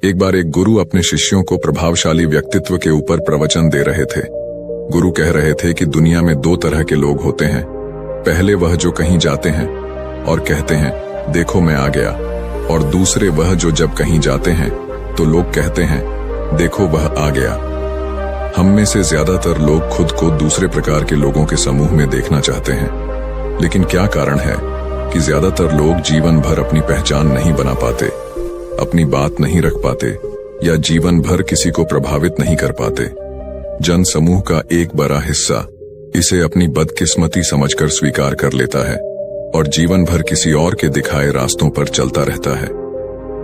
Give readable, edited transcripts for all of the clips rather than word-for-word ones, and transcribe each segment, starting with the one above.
एक बार एक गुरु अपने शिष्यों को प्रभावशाली व्यक्तित्व के ऊपर प्रवचन दे रहे थे। गुरु कह रहे थे कि दुनिया में दो तरह के लोग होते हैं। पहले वह जो कहीं जाते हैं और कहते हैं देखो मैं आ गया, और दूसरे वह जो जब कहीं जाते हैं तो लोग कहते हैं देखो वह आ गया। हम में से ज्यादातर लोग खुद को दूसरे प्रकार के लोगों के समूह में देखना चाहते हैं, लेकिन क्या कारण है कि ज्यादातर लोग जीवन भर अपनी पहचान नहीं बना पाते, अपनी बात नहीं रख पाते या जीवन भर किसी को प्रभावित नहीं कर पाते। जन समूह का एक बड़ा हिस्सा इसे अपनी बदकिस्मती समझकर स्वीकार कर लेता है और जीवन भर किसी और के दिखाए रास्तों पर चलता रहता है।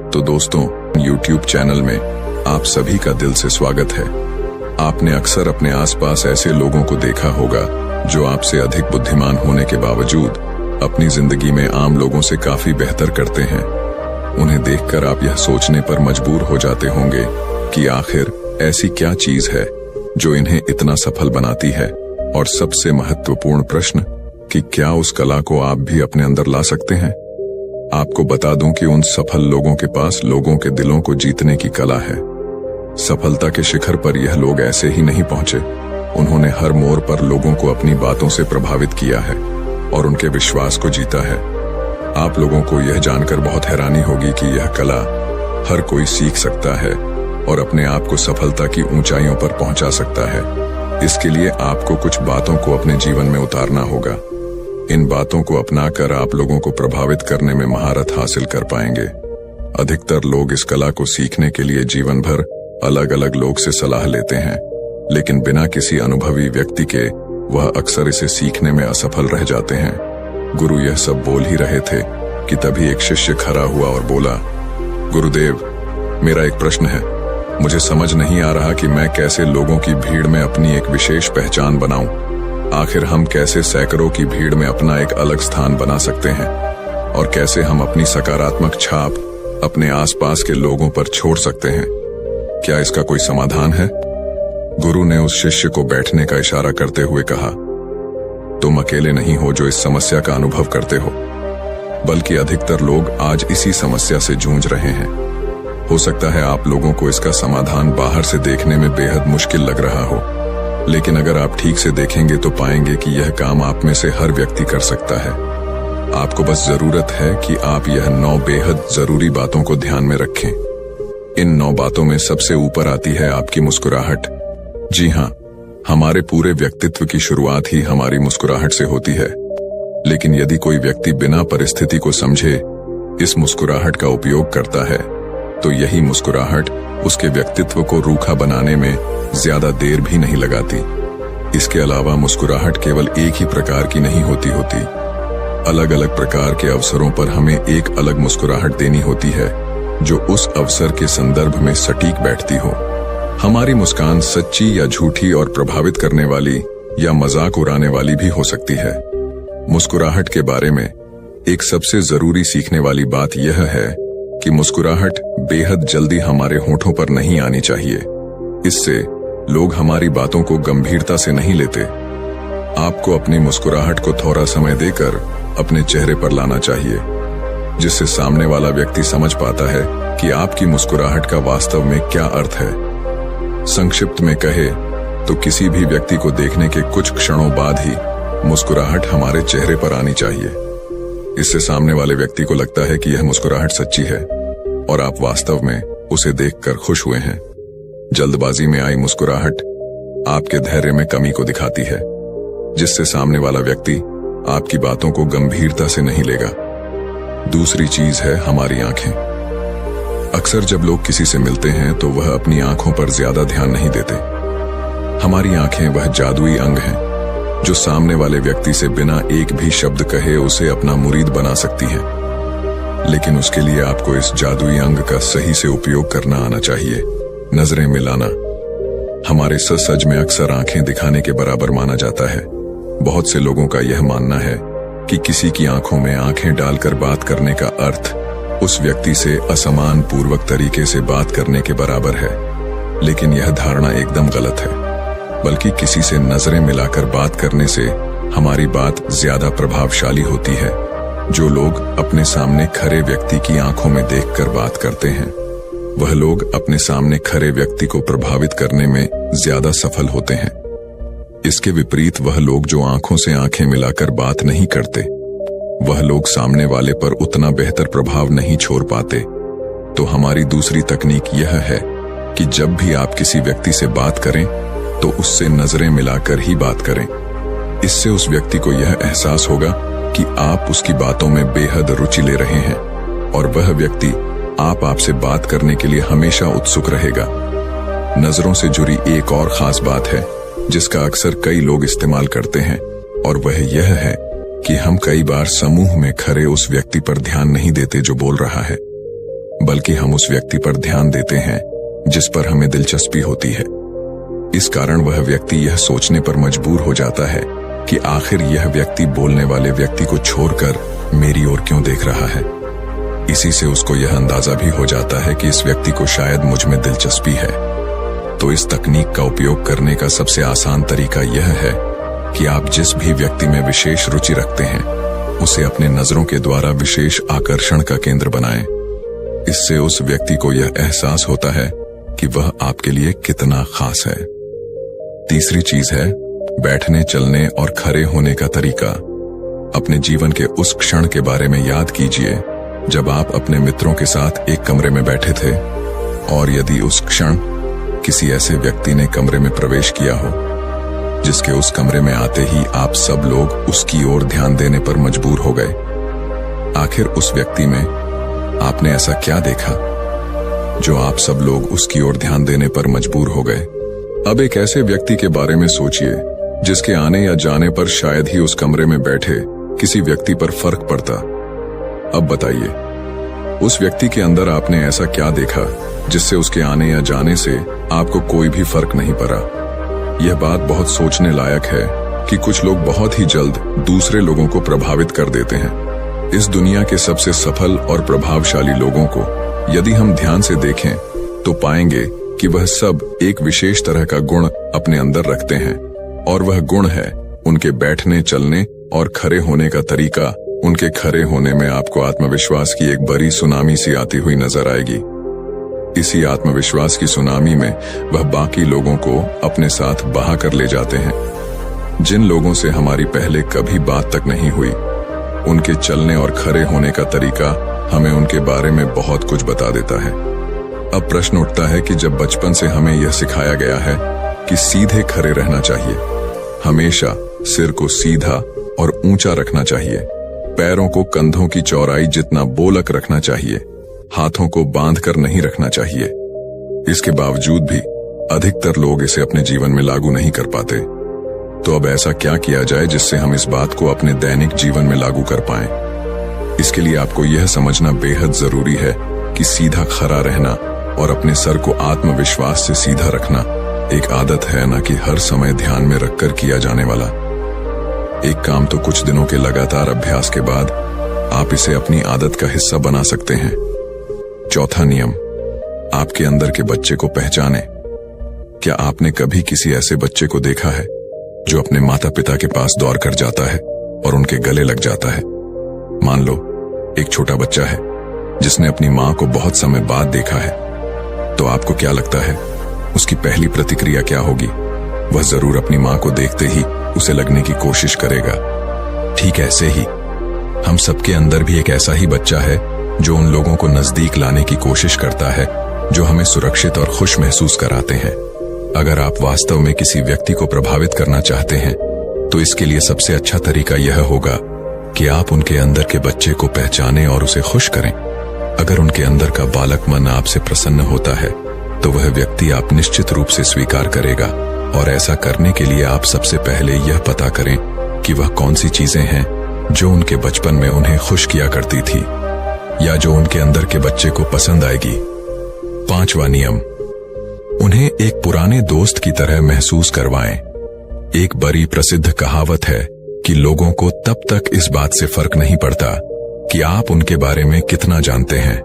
तो दोस्तों, YouTube चैनल में आप सभी का दिल से स्वागत है। आपने अक्सर अपने आसपास ऐसे लोगों को देखा होगा जो आपसे अधिक बुद्धिमान होने के बावजूद अपनी जिंदगी में आम लोगों से काफी बेहतर करते हैं। उन्हें देखकर आप यह सोचने पर मजबूर हो जाते होंगे कि आखिर ऐसी क्या चीज है जो इन्हें इतना सफल बनाती है, और सबसे महत्वपूर्ण प्रश्न कि क्या उस कला को आप भी अपने अंदर ला सकते हैं। आपको बता दूं कि उन सफल लोगों के पास लोगों के दिलों को जीतने की कला है। सफलता के शिखर पर यह लोग ऐसे ही नहीं पहुंचे, उन्होंने हर मोड़ पर लोगों को अपनी बातों से प्रभावित किया है और उनके विश्वास को जीता है। आप लोगों को यह जानकर बहुत हैरानी होगी कि यह कला हर कोई सीख सकता है और अपने आप को सफलता की ऊंचाइयों पर पहुंचा सकता है। इसके लिए आपको कुछ बातों को अपने जीवन में उतारना होगा। इन बातों को अपनाकर आप लोगों को प्रभावित करने में महारत हासिल कर पाएंगे। अधिकतर लोग इस कला को सीखने के लिए जीवन भर अलग अलग लोग से सलाह लेते हैं, लेकिन बिना किसी अनुभवी व्यक्ति के वह अक्सर इसे सीखने में असफल रह जाते हैं। गुरु यह सब बोल ही रहे थे कि तभी एक शिष्य खड़ा हुआ और बोला, गुरुदेव, मेरा एक प्रश्न है। मुझे समझ नहीं आ रहा कि मैं कैसे लोगों की भीड़ में अपनी एक विशेष पहचान बनाऊं। आखिर हम कैसे सैकड़ों की भीड़ में अपना एक अलग स्थान बना सकते हैं, और कैसे हम अपनी सकारात्मक छाप अपने आसपास के लोगों पर छोड़ सकते हैं। क्या इसका कोई समाधान है? गुरु ने उस शिष्य को बैठने का इशारा करते हुए कहा, तुम अकेले नहीं हो जो इस समस्या का अनुभव करते हो, बल्कि अधिकतर लोग आज इसी समस्या से जूझ रहे हैं। हो सकता है आप लोगों को इसका समाधान बाहर से देखने में बेहद मुश्किल लग रहा हो, लेकिन अगर आप ठीक से देखेंगे तो पाएंगे कि यह काम आप में से हर व्यक्ति कर सकता है। आपको बस जरूरत है कि आप यह 9 बेहद जरूरी बातों को ध्यान में रखें। इन 9 बातों में सबसे ऊपर आती है आपकी मुस्कुराहट। जी हाँ, हमारे पूरे व्यक्तित्व की शुरुआत ही हमारी मुस्कुराहट से होती है, लेकिन यदि कोई व्यक्ति बिना परिस्थिति को समझे इस मुस्कुराहट का उपयोग करता है तो यही मुस्कुराहट उसके व्यक्तित्व को रूखा बनाने में ज्यादा देर भी नहीं लगाती। इसके अलावा मुस्कुराहट केवल एक ही प्रकार की नहीं होती। अलग अलग प्रकार के अवसरों पर हमें एक अलग मुस्कुराहट देनी होती है जो उस अवसर के संदर्भ में सटीक बैठती हो। हमारी मुस्कान सच्ची या झूठी और प्रभावित करने वाली या मजाक उड़ाने वाली भी हो सकती है। मुस्कुराहट के बारे में एक सबसे जरूरी सीखने वाली बात यह है कि मुस्कुराहट बेहद जल्दी हमारे होठों पर नहीं आनी चाहिए। इससे लोग हमारी बातों को गंभीरता से नहीं लेते। आपको अपनी मुस्कुराहट को थोड़ा समय देकर अपने चेहरे पर लाना चाहिए, जिससे सामने वाला व्यक्ति समझ पाता है कि आपकी मुस्कुराहट का वास्तव में क्या अर्थ है। संक्षिप्त में कहे तो किसी भी व्यक्ति को देखने के कुछ क्षणों बाद ही मुस्कुराहट हमारे चेहरे पर आनी चाहिए। इससे सामने वाले व्यक्ति को लगता है कि यह मुस्कुराहट सच्ची है और आप वास्तव में उसे देखकर खुश हुए हैं। जल्दबाजी में आई मुस्कुराहट आपके धैर्य में कमी को दिखाती है, जिससे सामने वाला व्यक्ति आपकी बातों को गंभीरता से नहीं लेगा। दूसरी चीज है हमारी आंखें। अक्सर जब लोग किसी से मिलते हैं तो वह अपनी आंखों पर ज्यादा ध्यान नहीं देते। हमारी आंखें वह जादुई अंग हैं जो सामने वाले व्यक्ति से बिना एक भी शब्द कहे उसे अपना मुरीद बना सकती हैं। लेकिन उसके लिए आपको इस जादुई अंग का सही से उपयोग करना आना चाहिए। नजरें मिलाना हमारे सच में अक्सर आंखें दिखाने के बराबर माना जाता है। बहुत से लोगों का यह मानना है कि किसी की आंखों में आंखें डालकर बात करने का अर्थ उस व्यक्ति से असमान पूर्वक तरीके से बात करने के बराबर है, लेकिन यह धारणा एकदम गलत है। बल्कि किसी से नजरें मिलाकर बात करने से हमारी बात ज्यादा प्रभावशाली होती है। जो लोग अपने सामने खड़े व्यक्ति की आंखों में देखकर बात करते हैं वह लोग अपने सामने खड़े व्यक्ति को प्रभावित करने में ज्यादा सफल होते हैं। इसके विपरीत वह लोग जो आंखों से आंखें मिलाकर बात नहीं करते, वह लोग सामने वाले पर उतना बेहतर प्रभाव नहीं छोड़ पाते। तो हमारी दूसरी तकनीक यह है कि जब भी आप किसी व्यक्ति से बात करें तो उससे नजरें मिलाकर ही बात करें। इससे उस व्यक्ति को यह एहसास होगा कि आप उसकी बातों में बेहद रुचि ले रहे हैं और वह व्यक्ति आपसे बात करने के लिए हमेशा उत्सुक रहेगा। नजरों से जुड़ी एक और खास बात है जिसका अक्सर कई लोग इस्तेमाल करते हैं, और वह यह है कि हम कई बार समूह में खड़े उस व्यक्ति पर ध्यान नहीं देते जो बोल रहा है, बल्कि हम उस व्यक्ति पर ध्यान देते हैं जिस पर हमें दिलचस्पी होती है। इस कारण वह व्यक्ति यह सोचने पर मजबूर हो जाता है कि आखिर यह व्यक्ति बोलने वाले व्यक्ति को छोड़कर मेरी ओर क्यों देख रहा है। इसी से उसको यह अंदाजा भी हो जाता है कि इस व्यक्ति को शायद मुझ में दिलचस्पी है। तो इस तकनीक का उपयोग करने का सबसे आसान तरीका यह है कि आप जिस भी व्यक्ति में विशेष रुचि रखते हैं उसे अपने नजरों के द्वारा विशेष आकर्षण का केंद्र बनाएं। इससे उस व्यक्ति को यह एहसास होता है कि वह आपके लिए कितना खास है। तीसरी चीज है बैठने, चलने और खड़े होने का तरीका। अपने जीवन के उस क्षण के बारे में याद कीजिए जब आप अपने मित्रों के साथ एक कमरे में बैठे थे, और यदि उस क्षण किसी ऐसे व्यक्ति ने कमरे में प्रवेश किया हो जिसके उस कमरे में आते ही आप सब लोग उसकी ओर ध्यान देने पर मजबूर हो गए। आखिर उस व्यक्ति में आपने ऐसा क्या देखा जो आप सब लोग उसकी ओर ध्यान देने पर मजबूर हो गए? अब एक ऐसे व्यक्ति के बारे में सोचिए जिसके आने या जाने पर शायद ही उस कमरे में बैठे किसी व्यक्ति पर फर्क पड़ता। अब बताइए, उस व्यक्ति के अंदर आपने ऐसा क्या देखा जिससे उसके आने या जाने से आपको कोई भी फर्क नहीं पड़ा? यह बात बहुत सोचने लायक है कि कुछ लोग बहुत ही जल्द दूसरे लोगों को प्रभावित कर देते हैं। इस दुनिया के सबसे सफल और प्रभावशाली लोगों को यदि हम ध्यान से देखें तो पाएंगे कि वह सब एक विशेष तरह का गुण अपने अंदर रखते हैं, और वह गुण है उनके बैठने, चलने और खड़े होने का तरीका। उनके खड़े होने में आपको आत्मविश्वास की एक बड़ी सुनामी सी आती हुई नजर आएगी। इसी आत्मविश्वास की सुनामी में वह बाकी लोगों को अपने साथ बहा कर ले जाते हैं। जिन लोगों से हमारी पहले कभी बात तक नहीं हुई, उनके चलने और खड़े होने का तरीका हमें उनके बारे में बहुत कुछ बता देता है। अब प्रश्न उठता है कि जब बचपन से हमें यह सिखाया गया है कि सीधे खड़े रहना चाहिए, हमेशा सिर को सीधा और ऊंचा रखना चाहिए, पैरों को कंधों की चौड़ाई जितना बोलक रखना चाहिए, हाथों को बांधकर नहीं रखना चाहिए, इसके बावजूद भी अधिकतर लोग इसे अपने जीवन में लागू नहीं कर पाते। तो अब ऐसा क्या किया जाए जिससे हम इस बात को अपने दैनिक जीवन में लागू कर पाएं? इसके लिए आपको यह समझना बेहद जरूरी है कि सीधा खड़ा रहना और अपने सर को आत्मविश्वास से सीधा रखना एक आदत है, न कि हर समय ध्यान में रखकर किया जाने वाला एक काम। तो कुछ दिनों के लगातार अभ्यास के बाद आप इसे अपनी आदत का हिस्सा बना सकते हैं। चौथा नियम, आपके अंदर के बच्चे को पहचानें। क्या आपने कभी किसी ऐसे बच्चे को देखा है जो अपने माता पिता के पास दौड़ कर जाता है और उनके गले लग जाता है? मान लो एक छोटा बच्चा है जिसने अपनी मां को बहुत समय बाद देखा है, तो आपको क्या लगता है उसकी पहली प्रतिक्रिया क्या होगी? वह जरूर अपनी मां को देखते ही उसे लगने की कोशिश करेगा। ठीक ऐसे ही हम सबके अंदर भी एक ऐसा ही बच्चा है जो उन लोगों को नजदीक लाने की कोशिश करता है जो हमें सुरक्षित और खुश महसूस कराते हैं। अगर आप वास्तव में किसी व्यक्ति को प्रभावित करना चाहते हैं तो इसके लिए सबसे अच्छा तरीका यह होगा कि आप उनके अंदर के बच्चे को पहचानें और उसे खुश करें। अगर उनके अंदर का बालक मन आपसे प्रसन्न होता है तो वह व्यक्ति आप निश्चित रूप से स्वीकार करेगा, और ऐसा करने के लिए आप सबसे पहले यह पता करें कि वह कौन सी चीजें हैं जो उनके बचपन में उन्हें खुश किया करती थी या जो उनके अंदर के बच्चे को पसंद आएगी। पांचवा नियम, उन्हें एक पुराने दोस्त की तरह महसूस करवाएं। एक बड़ी प्रसिद्ध कहावत है कि लोगों को तब तक इस बात से फर्क नहीं पड़ता कि आप उनके बारे में कितना जानते हैं,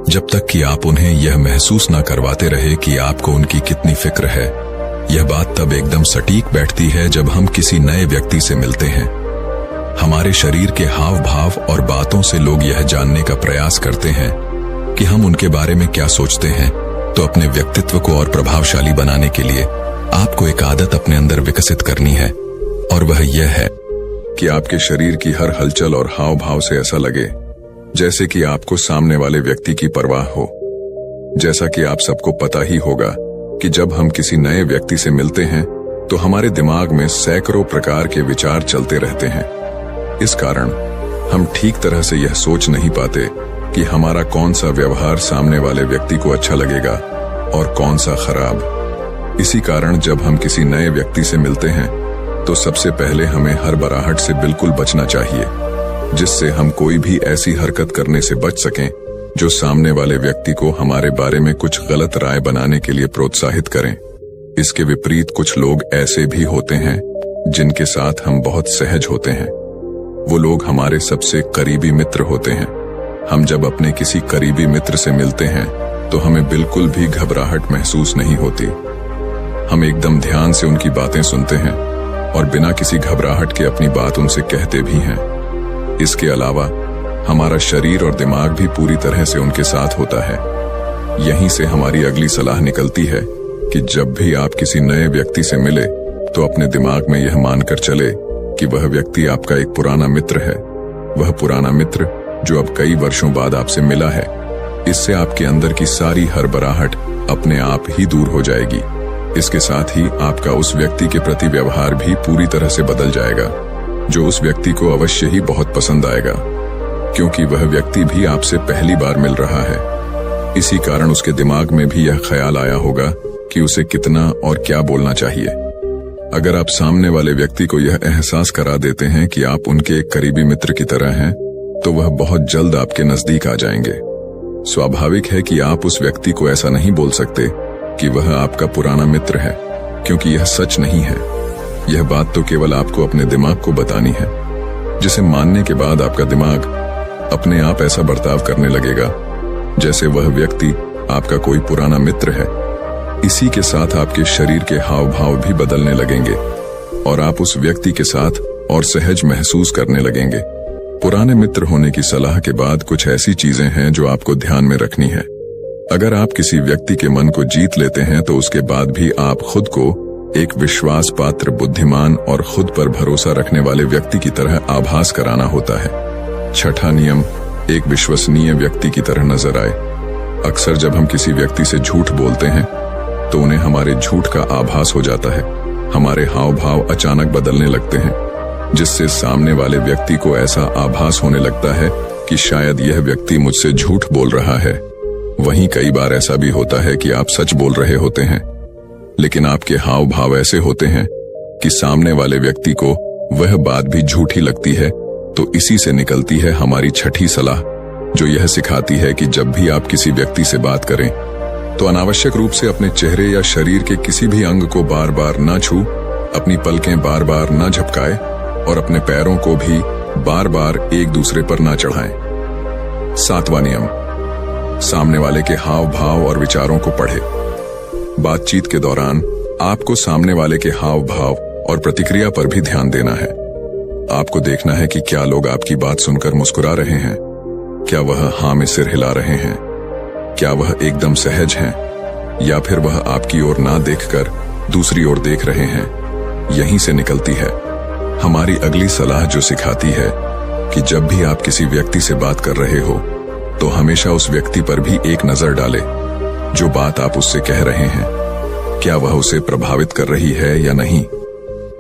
जब तक कि आप उन्हें यह महसूस ना करवाते रहे कि आपको उनकी कितनी फिक्र है। यह बात तब एकदम सटीक बैठती है जब हम किसी नए व्यक्ति से मिलते हैं। हमारे शरीर के हाव भाव और बातों से लोग यह जानने का प्रयास करते हैं कि हम उनके बारे में क्या सोचते हैं, तो अपने व्यक्तित्व को और प्रभावशाली बनाने के लिए आपको एक आदत अपने अंदर विकसित करनी है, और वह यह है कि आपके शरीर की हर हलचल और हाव भाव से ऐसा लगे जैसे कि आपको सामने वाले व्यक्ति की परवाह हो। जैसा कि आप सबको पता ही होगा कि जब हम किसी नए व्यक्ति से मिलते हैं तो हमारे दिमाग में सैकड़ों प्रकार के विचार चलते रहते हैं। इस कारण हम ठीक तरह से यह सोच नहीं पाते कि हमारा कौन सा व्यवहार सामने वाले व्यक्ति को अच्छा लगेगा और कौन सा खराब। इसी कारण जब हम किसी नए व्यक्ति से मिलते हैं तो सबसे पहले हमें हड़बड़ाहट से बिल्कुल बचना चाहिए, जिससे हम कोई भी ऐसी हरकत करने से बच सकें जो सामने वाले व्यक्ति को हमारे बारे में कुछ गलत राय बनाने के लिए प्रोत्साहित करें। इसके विपरीत कुछ लोग ऐसे भी होते हैं जिनके साथ हम बहुत सहज होते हैं। वो लोग हमारे सबसे करीबी मित्र होते हैं। हम जब अपने किसी करीबी मित्र से मिलते हैं तो हमें बिल्कुल भी घबराहट महसूस नहीं होती। हम एकदम ध्यान से उनकी बातें सुनते हैं और बिना किसी घबराहट के अपनी बात उनसे कहते भी हैं। इसके अलावा हमारा शरीर और दिमाग भी पूरी तरह से उनके साथ होता है। यहीं से हमारी अगली सलाह निकलती है कि जब भी आप किसी नए व्यक्ति से मिले तो अपने दिमाग में यह मानकर चले कि वह व्यक्ति आपका एक पुराना मित्र है। वह पुराना मित्र जो अब कई वर्षों बाद आपसे मिला है। इससे आपके अंदर की सारी हड़बड़ाहट अपने आप ही दूर हो जाएगी। इसके साथ ही आपका उस व्यक्ति के प्रति व्यवहार भी पूरी तरह से बदल जाएगा, जो उस व्यक्ति को अवश्य ही बहुत पसंद आएगा, क्योंकि वह व्यक्ति भी आपसे पहली बार मिल रहा है। इसी कारण उसके दिमाग में भी यह ख्याल आया होगा कि उसे कितना और क्या बोलना चाहिए। अगर आप सामने वाले व्यक्ति को यह एहसास करा देते हैं कि आप उनके एक करीबी मित्र की तरह हैं, तो वह बहुत जल्द आपके नजदीक आ जाएंगे। स्वाभाविक है कि आप उस व्यक्ति को ऐसा नहीं बोल सकते कि वह आपका पुराना मित्र है, क्योंकि यह सच नहीं है। यह बात तो केवल आपको अपने दिमाग को बतानी है, जिसे मानने के बाद आपका दिमाग अपने आप ऐसा बर्ताव करने लगेगा जैसे वह व्यक्ति आपका कोई पुराना मित्र है। इसी के साथ आपके शरीर के हाव भाव भी बदलने लगेंगे और आप उस व्यक्ति के साथ और सहज महसूस करने लगेंगे। पुराने मित्र होने की सलाह के बाद कुछ ऐसी चीजें हैं जो आपको ध्यान में रखनी है। अगर आप किसी व्यक्ति के मन को जीत लेते हैं तो उसके बाद भी आप खुद को एक विश्वास पात्र, बुद्धिमान और खुद पर भरोसा रखने वाले व्यक्ति की तरह आभास कराना होता है। छठा नियम, एक विश्वसनीय व्यक्ति की तरह नजर आए। अक्सर जब हम किसी व्यक्ति से झूठ बोलते हैं तो उन्हें हमारे झूठ का आभास हो जाता है। हमारे हाव भाव अचानक बदलने लगते हैं, जिससे सामने वाले व्यक्ति को ऐसा आभास होने लगता है कि शायद यह व्यक्ति मुझसे झूठ बोल रहा है। वहीं कई बार ऐसा भी होता है कि आप सच बोल रहे होते हैं, लेकिन आपके हाव भाव ऐसे होते हैं कि सामने वाले व्यक्ति को वह बात भी झूठी लगती है। तो इसी से निकलती है हमारी छठी सलाह, जो यह सिखाती है कि जब भी आप किसी व्यक्ति से बात करें तो अनावश्यक रूप से अपने चेहरे या शरीर के किसी भी अंग को बार बार न छू, अपनी पलकें बार बार न झपकाए और अपने पैरों को भी बार बार एक दूसरे पर न चढ़ाएं। सातवां नियम, सामने वाले के हाव भाव और विचारों को पढ़े। बातचीत के दौरान आपको सामने वाले के हाव भाव और प्रतिक्रिया पर भी ध्यान देना है। आपको देखना है कि क्या लोग आपकी बात सुनकर मुस्कुरा रहे हैं, क्या वह हाँ में सिर हिला रहे हैं, क्या वह एकदम सहज हैं, या फिर वह आपकी ओर ना देखकर दूसरी ओर देख रहे हैं। यहीं से निकलती है हमारी अगली सलाह, जो सिखाती है कि जब भी आप किसी व्यक्ति से बात कर रहे हो तो हमेशा उस व्यक्ति पर भी एक नजर डालें। जो बात आप उससे कह रहे हैं, क्या वह उसे प्रभावित कर रही है या नहीं।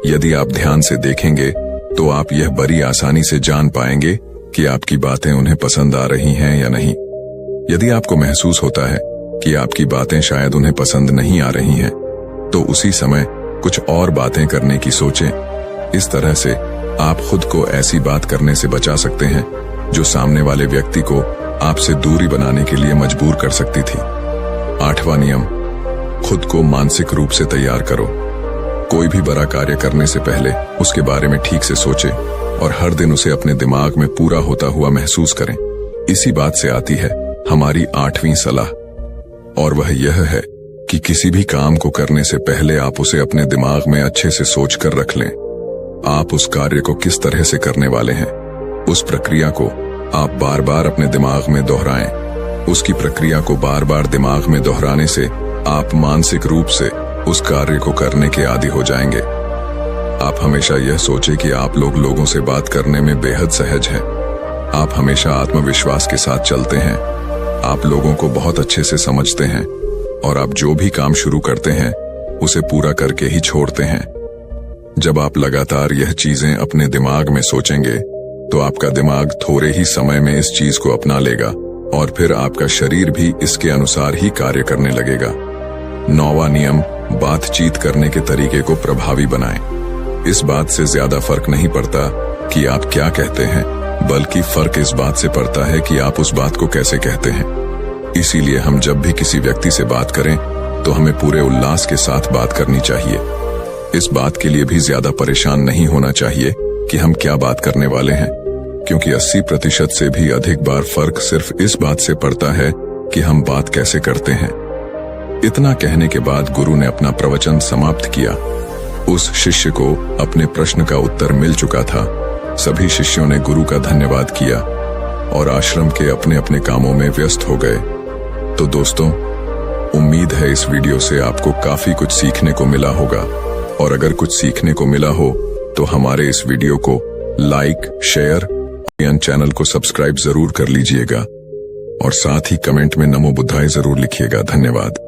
यदि आप ध्यान से देखेंगे तो आप यह बड़ी आसानी से जान पाएंगे कि आपकी बातें उन्हें पसंद आ रही हैं या नहीं। यदि आपको महसूस होता है कि आपकी बातें शायद उन्हें पसंद नहीं आ रही हैं, तो उसी समय कुछ और बातें करने की सोचें। इस तरह से आप खुद को ऐसी बात करने से बचा सकते हैं जो सामने वाले व्यक्ति को आपसे दूरी बनाने के लिए मजबूर कर सकती थी। आठवां नियम, खुद को मानसिक रूप से तैयार करो। कोई भी बड़ा कार्य करने से पहले उसके बारे में ठीक से सोचें और हर दिन उसे अपने दिमाग में पूरा होता हुआ महसूस करें। इसी बात से आती है हमारी आठवीं सलाह, और वह यह है कि किसी भी काम को करने से पहले आप उसे अपने दिमाग में अच्छे से सोच कर रख लें। आप उस कार्य को किस तरह से करने वाले हैं, उस प्रक्रिया को आप बार बार अपने दिमाग में दोहराएं। उसकी प्रक्रिया को बार बार दिमाग में दोहराने से आप मानसिक रूप से उस कार्य को करने के आदी हो जाएंगे। आप हमेशा यह सोचें कि आप लोगों से बात करने में बेहद सहज हैं। आप हमेशा आत्मविश्वास के साथ चलते हैं। आप लोगों को बहुत अच्छे से समझते हैं और आप जो भी काम शुरू करते हैं उसे पूरा करके ही छोड़ते हैं। जब आप लगातार यह चीजें अपने दिमाग में सोचेंगे तो आपका दिमाग थोड़े ही समय में इस चीज को अपना लेगा और फिर आपका शरीर भी इसके अनुसार ही कार्य करने लगेगा। 9वां नियम, बातचीत करने के तरीके को प्रभावी बनाएं। इस बात से ज्यादा फर्क नहीं पड़ता कि आप क्या कहते हैं, बल्कि फर्क इस बात से पड़ता है कि आप उस बात को कैसे कहते हैं। इसीलिए हम जब भी किसी व्यक्ति से बात करें तो हमें पूरे उल्लास के साथ बात करनी चाहिए। इस बात के लिए भी ज्यादा परेशान नहीं होना चाहिए कि हम क्या बात करने वाले हैं, क्योंकि 80% से भी अधिक बार फर्क सिर्फ इस बात से पड़ता है कि हम बात कैसे करते हैं। इतना कहने के बाद गुरु ने अपना प्रवचन समाप्त किया। उस शिष्य को अपने प्रश्न का उत्तर मिल चुका था। सभी शिष्यों ने गुरु का धन्यवाद किया और आश्रम के अपने अपने कामों में व्यस्त हो गए। तो दोस्तों, उम्मीद है इस वीडियो से आपको काफी कुछ सीखने को मिला होगा, और अगर कुछ सीखने को मिला हो तो हमारे इस वीडियो को लाइक, शेयर और चैनल को सब्सक्राइब जरूर कर लीजिएगा और साथ ही कमेंट में नमो बुद्धाय जरूर लिखिएगा। धन्यवाद।